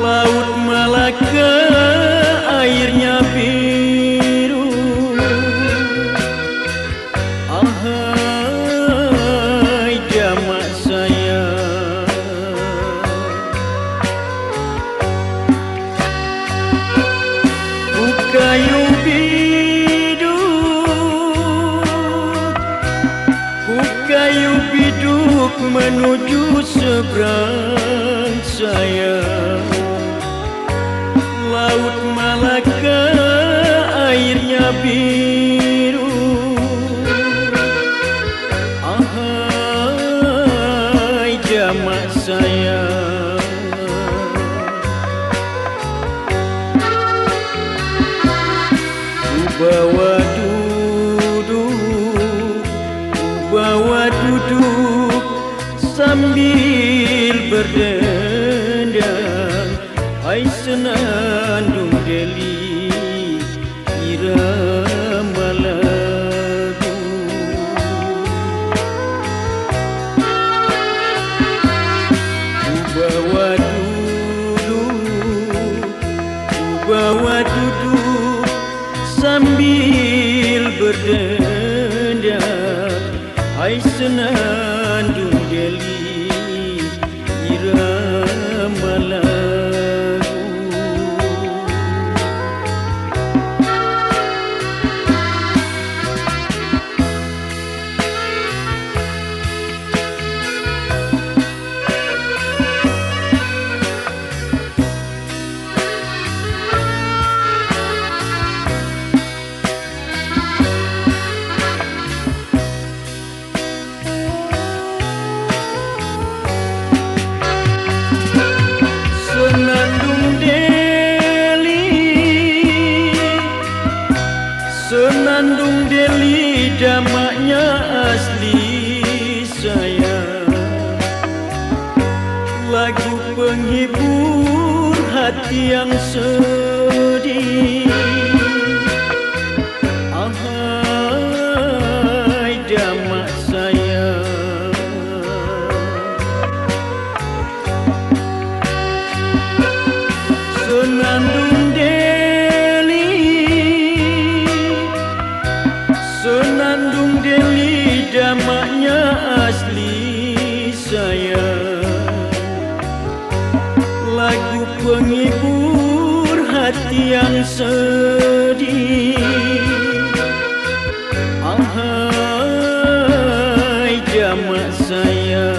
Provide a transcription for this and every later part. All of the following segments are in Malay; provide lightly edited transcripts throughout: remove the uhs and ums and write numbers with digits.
Laut Malaka airnya biru. Ahai jamak saya, ku kayu biduk, ku kayu biduk menuju seberang saya. Laut Malaka airnya biru. Ahai jamak saya, ku bawa duduk, ku bawa duduk sambil berdendang. Hai senandung Deli irama lagu. Ku bawa duduk, ku bawa duduk sambil berdendang. Hai senandung Deli irama lagu. Senandung Deli jamaknya asli saya. Lagu penghibur hati yang sedih. Ahai jamak saya, senandung senandung Deli jamaknya asli saya. Lagu penghibur hati yang sedih. Ahai jamak saya,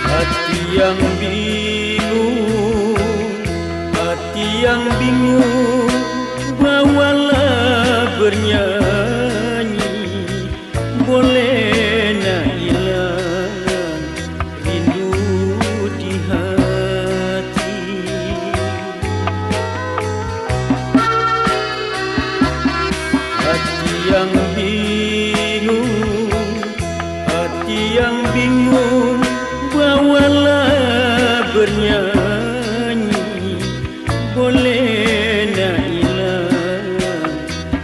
hati yang bingung, hati yang bingung, bawalah bernyanyi. Boleh nak hilang rindu di hati. Hati yang bingung, hati yang bingung, bawalah bernyanyi. Boleh nak hilang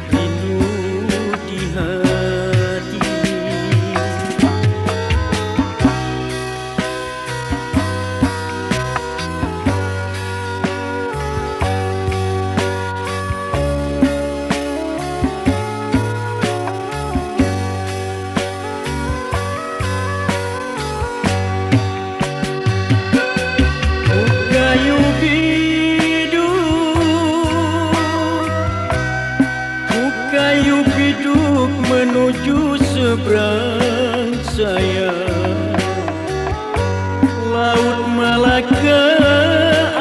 rindu di hati. Ku kayu kayu biduk menuju seberang saya. Laut Malaka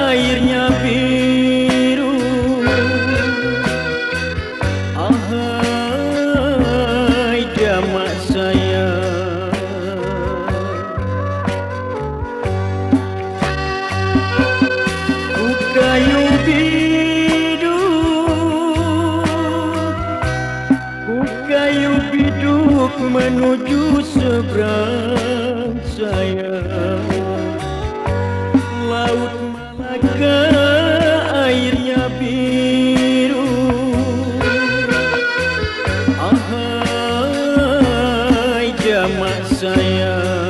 airnya biru. Ahai jamak saya, ku kayu kayu biduk menuju seberang saya. Laut Malaka airnya biru. Ahai jamak sayang